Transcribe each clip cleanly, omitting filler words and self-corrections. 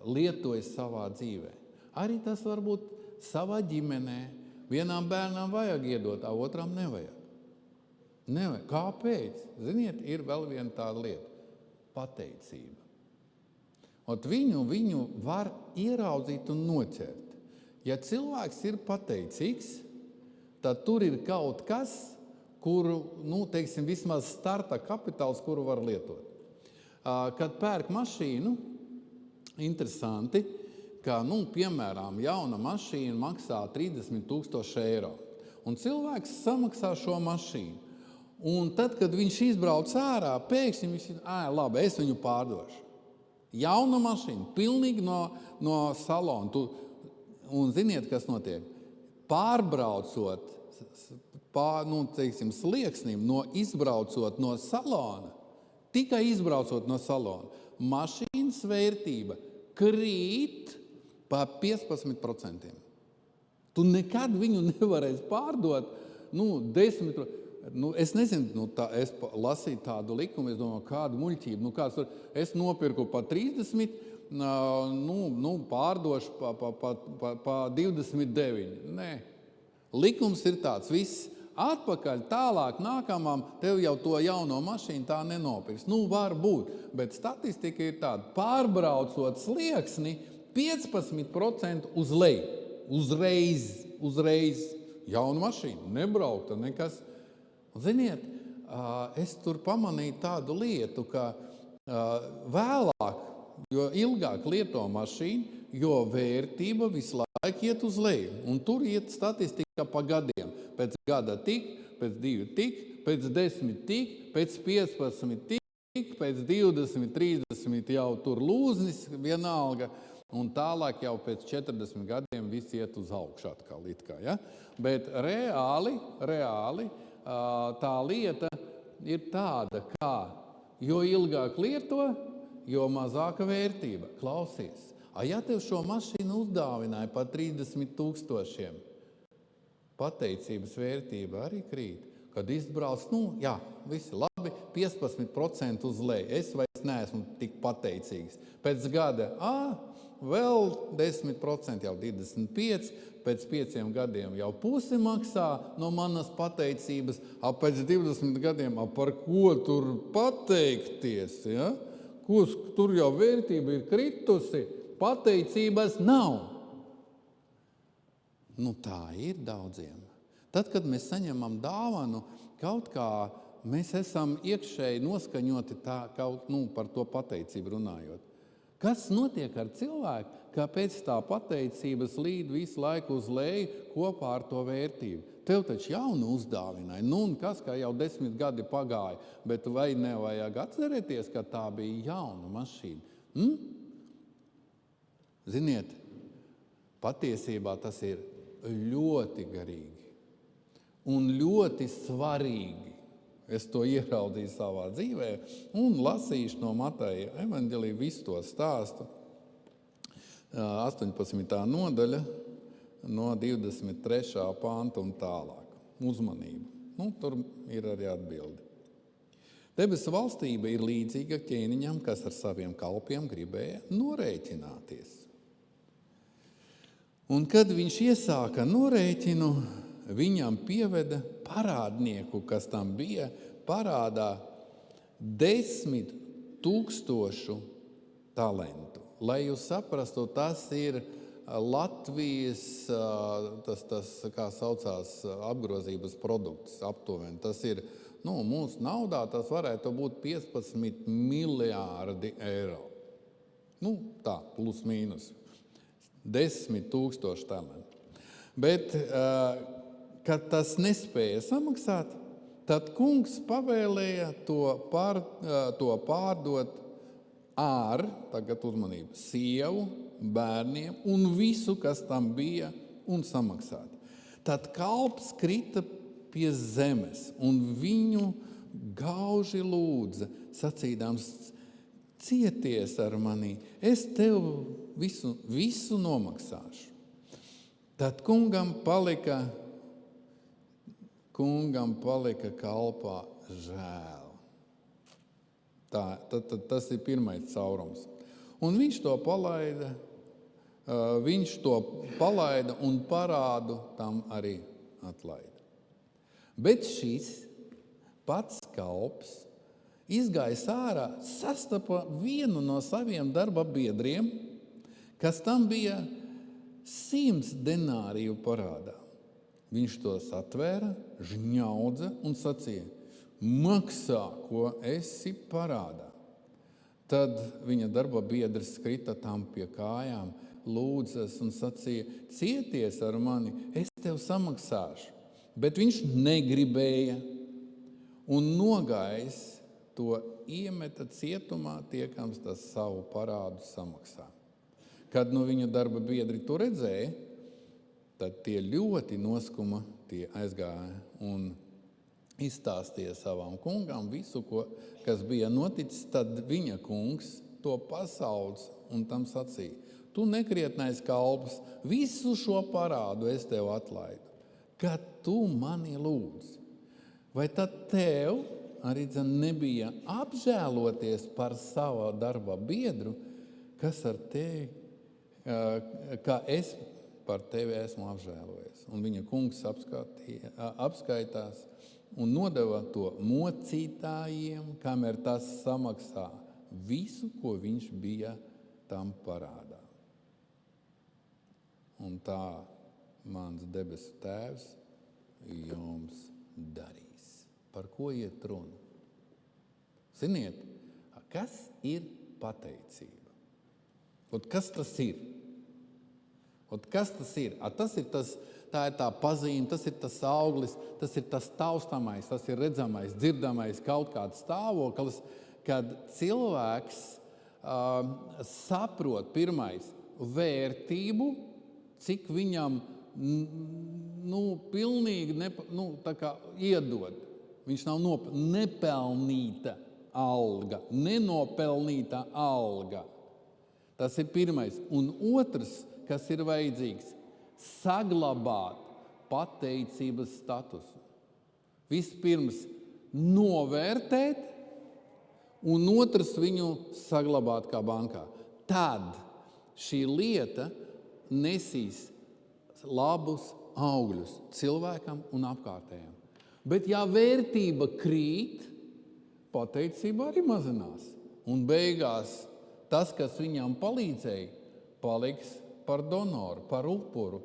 lietojas savā dzīvē. Arī tas var būt savā ģimenē. Vienam bērnam vajag iedot, a otram nevajag. Kāpēc? Ziniet, ir vēl viena tāda lieta – pateicība. Viņu var ieraudzīt un noķert. Ja cilvēks ir pateicīgs, tad tur ir kaut kas, kuru, vismaz starta kapitāls, kuru var lietot. Kad pērk mašīnu, interesanti, ka, piemēram, jauna mašīna maksā 30,000 eiro. Un cilvēks samaksā šo mašīnu. Un tad, kad viņš izbrauc ārā, pēkšņi viņš labi, es viņu pārdošu. Jauna mašīna, pilnīgi no salona. Un ziniet, kas notiek? Pārbraucot, slieksnim, izbraucot no salona, tikai izbraucot no salona, mašīnas vērtība krīt pa 15%. Tu nekad viņu nevarēsi pārdot, 10%. Es nezinu, es lasīju tādu likumu, es domāju, kādu muļķību. Es nopirku pa 30, pārdošu pa 29. Nē. Likums ir tāds, viss atpakaļ, tālāk, nākamām, tev jau to jauno mašīnu tā nenopirks. Var būt, bet statistika ir tāda, pārbraucot slieksni 15% uz leju. Uzreiz. Jauna mašīna, nebraukta nekas. Ziniet, es tur pamanīju tādu lietu, ka vēlāk, jo ilgāk lieto mašīnu, jo vērtība visu laiku iet uz leju. Un tur iet statistika pa gadiem. Pēc gada tik, pēc 2 tik, pēc 10 tik, pēc 15 tik, pēc 20, 30 jau tur lūznis vienalga. Un tālāk jau pēc 40 gadiem viss iet uz augšu atkal. Ja? Bet reāli tā lieta ir tāda, kā jo ilgāk lieto, jo mazāka vērtība. Klausies, ja tev šo mašīnu uzdāvināja par 30,000, pateicības vērtība arī krīt. Kad izbrauc, visi labi, 15% uz leju. Es vairs neesmu tik pateicīgs. Pēc gada, vēl 10%, jau 25%, pēc 5 gadiem jau pusi maksā no manas pateicības, pēc 20 gadiem, par ko tur pateikties, ja? Tur jau vērtība ir kritusi, pateicības nav. Tā ir daudziem. Tad, kad mēs saņemam dāvanu, kaut kā mēs esam iekšēji noskaņoti par to pateicību runājot. Kas notiek ar cilvēku, kāpēc tā pateicības līd visu laiku uz leju kopā ar to vērtību? Tev taču jaunu uzdāvināja, un kas, kā jau 10 gadi pagāja, bet vai nevajag atcerēties, ka tā bija jauna mašīna? Ziniet, patiesībā tas ir ļoti garīgi un ļoti svarīgi. Es to ieraudzīju savā dzīvē un lasīšu no Mateja evaņģelija visu to stāstu. 18. nodaļa no 23. panta un tālāk. Uzmanību. Tur ir arī atbildi. Debesu valstība ir līdzīga ķēniņam, kas ar saviem kalpiem gribēja norēķināties. Un kad viņš iesāka norēķinu, viņam pieveda parādnieku, kas tam bija parādā 10,000 talentu. Lai jūs saprastu, tas ir Latvijas, tas kā saucās, apgrozības produkts aptuveni. Tas ir, mūsu naudā tas varētu būt 15 miljārdi eiro. Tā, plus mīnus. 10,000 talentu. Bet, kad tas nespēja samaksāt, tad kungs pavēlēja to pārdot ar, tagad uzmanību, sievu, bērniem un visu, kas tam bija, un samaksāt. Tad kalps krita pie zemes un viņu gauži lūdza, sacīdams, cieties ar mani, es tev visu nomaksāšu. Tad kungam palika kalpā žēl. Tad tas ir pirmais caurums. Un viņš to palaida un parādu tam arī atlaida. Bet šis pats kalps izgājis ārā, sastapa vienu no saviem darba biedriem, kas tam bija 100 denāriju parādā. Viņš tos atvēra, žņaudza un sacīja: maksā, ko esi parādā. Tad viņa darba biedrs krita tam pie kājām, lūdzas un sacīja: cieties ar mani, es tev samaksāšu. Bet viņš negribēja un nogājis to iemeta cietumā, tiekams tas savu parādu samaksā. Kad nu viņa darba biedri to redzēja, tad tie ļoti noskuma, tie aizgāja un izstāstīja savam kungam visu, kas bija noticis. Tad viņa kungs to pasauc un tam sacīja: tu nekrietnais kalps, visu šo parādu es tev atlaidu, kad tu mani lūdz. Vai tad tev arī nebija apžēloties par savu darba biedru, kas ar tevi, kā es par tevi esmu apžēlojies? Un viņa kungs apskaitās un nodeva to mocītājiem, kamēr tas samaksā visu, ko viņš bija tam parādā. Un tā mans debesu tēvs jums darīs. Par ko iet runa? Ziniet, kas ir pateicība? Kas tas ir? Kas tas ir? Tā ir tā pazīme, tas ir tas auglis, tas ir tas taustamais, tas ir redzamais, dzirdamais kaut kāds stāvoklis, kad cilvēks saprot pirmais vērtību, cik viņam pilnīgi iedod. Viņš nav nepelnīta alga, nenopelnīta alga. Tas ir pirmais. Un otrs, kas ir vajadzīgs, saglabāt pateicības statusu. Vispirms novērtēt, un otrs viņu saglabāt kā bankā. Tad šī lieta nesīs labus augļus cilvēkam un apkārtējiem. Bet ja vērtība krīt, pateicība arī mazinās. Un beigās tas, kas viņam palīdzēja, paliks par donoru, par upuru,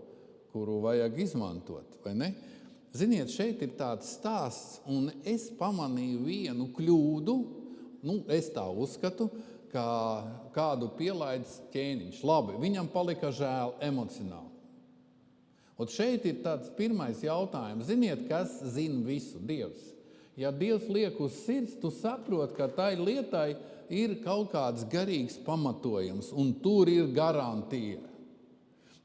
kuru vajag izmantot, vai ne? Ziniet, šeit ir tāds stāsts, un es pamanīju vienu kļūdu, es tā uzskatu, kā kādu pielaidis ķēniņš. Labi, viņam palika žēl emocionāli. Un šeit ir tāds pirmais jautājums. Ziniet, kas zina visu? Dievs. Ja Dievs liek uz sirds, tu saproti, ka tai lietai ir kaut kāds garīgs pamatojums, un tur ir garantija.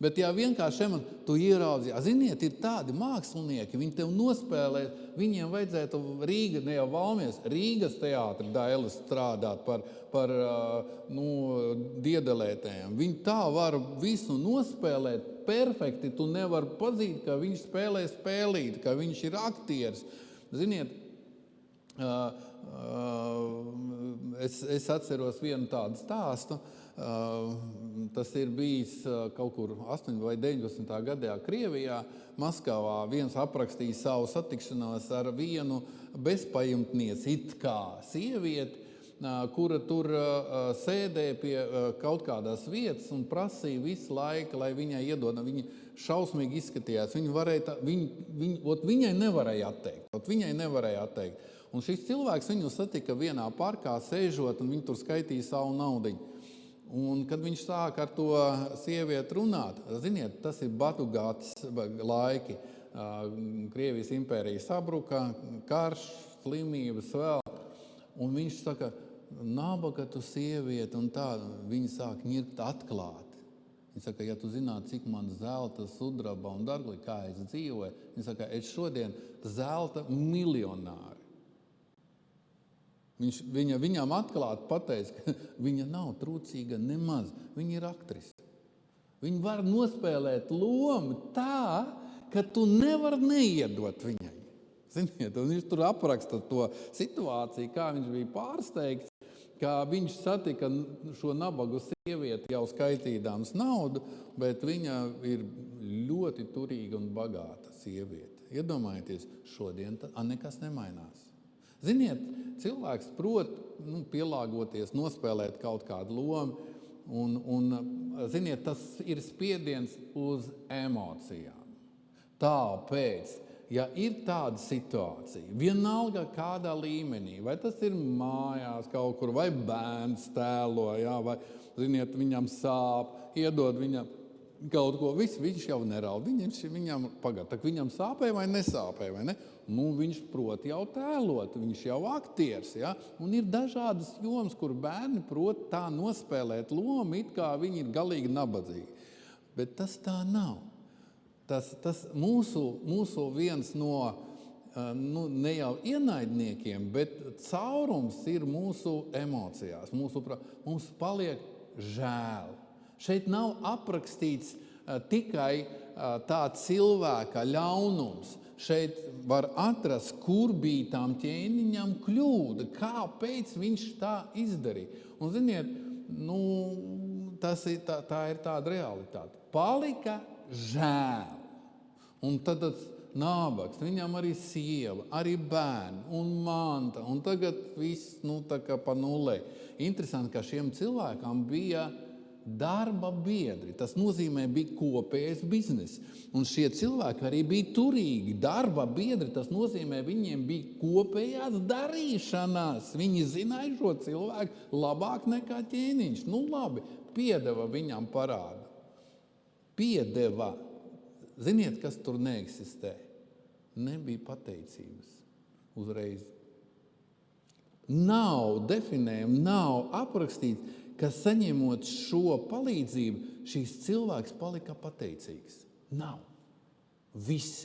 Bet ja vienkārši tu ieraudzi, ziniet, ir tādi mākslinieki, viņi tev nospēlē, viņiem vajadzētu Rīga, ne jau Valmies, Rīgas teātri dailes strādāt par diedelētējiem. Viņi tā var visu nospēlēt perfekti, tu nevar pazīt, ka viņš spēlē spēlīt, ka viņš ir aktieris. Ziniet, es atceros vienu tādu stāstu. Tas ir bijis kaut kur 18. vai 19. gadā Krievijā, Maskavā. Viens aprakstīja savu satikšanos ar vienu bezpajumtnieci, it kā sievieti, kura tur sēdēja pie kaut kādās vietas un prasīja visu laiku, lai viņai iedod. Viņa šausmīgi izskatījās. Viņai nevarēja atteikt. Un šis cilvēks viņu satika vienā parkā sēžot, un viņi tur skaitīja savu naudiņu. Un, kad viņš sāk ar to sievieti runāt, ziniet, tas ir Batugātas laiki. Krievijas impērija sabruka, karš, slimības vēl. Un viņš saka, nabaga tu sievieti, un tā viņa sāk ņirkt atklāti. Viņa saka, ja tu zinātu, cik man zelta, sudraba un dargli, kā es dzīvoju, viņa saka, es šodien zelta miljonāri. Viņam atklāti pateica, ka viņa nav trūcīga nemaz. Viņa ir aktrise. Viņa var nospēlēt lomu tā, ka tu nevar neiedot viņai. Ziniet, un viņš tur apraksta to situāciju, kā viņš bija pārsteigts. ka viņš satika šo nabagu sievieti jau skaitīdams naudu, bet viņa ir ļoti turīga un bagāta sieviete. Iedomājieties, šodien nekas nemainās. Ziniet, cilvēks prot pielāgoties, nospēlēt kaut kādu lomu, un ziniet, tas ir spiediens uz emocijām. Tāpēc, ja ir tāda situācija, vienalga kādā līmenī, vai tas ir mājās kaut kur, vai bērns tēlo, vai ziniet, viņam sāp, iedod viņam kaut ko, viņš jau neraud, viņam viņam sāpēja vai nesāpēja, vai ne? Viņš prot jau tēlot, viņš jau aktieris, ja? Un ir dažādas jomas, kur bērni prot tā nospēlēt lomu, it kā viņi ir galīgi nabadzīgi. Bet tas tā nav. Tas mūsu viens no, ne jau ienaidniekiem, bet caurums ir mūsu emocijās. Mums paliek žēl. Šeit nav aprakstīts tikai tā cilvēka ļaunums. Šeit var atrast, kur bija tām ķēniņam kļūda, kāpēc viņš tā izdarīja. Un, ziniet, tā ir tāda realitāte. Palika žēl. Un tad nabaks, viņam arī sieva, arī bērni un manta. Un tagad viss tā kā pa nulē. Interesanti, ka šiem cilvēkam bija darba biedri. Tas nozīmē, bija kopējais biznes. Un šie cilvēki arī bija turīgi. Darba biedri, tas nozīmē, viņiem bija kopējās darīšanās. Viņi zināja šo cilvēku labāk nekā ķēniņš. Labi, piedeva viņam parādu. Piedeva. Ziniet, kas tur neeksistē? Nebija pateicības uzreiz. Nav definējumi, nav aprakstīts, ka saņemot šo palīdzību, šīs cilvēks palika pateicīgs. Nav. Viss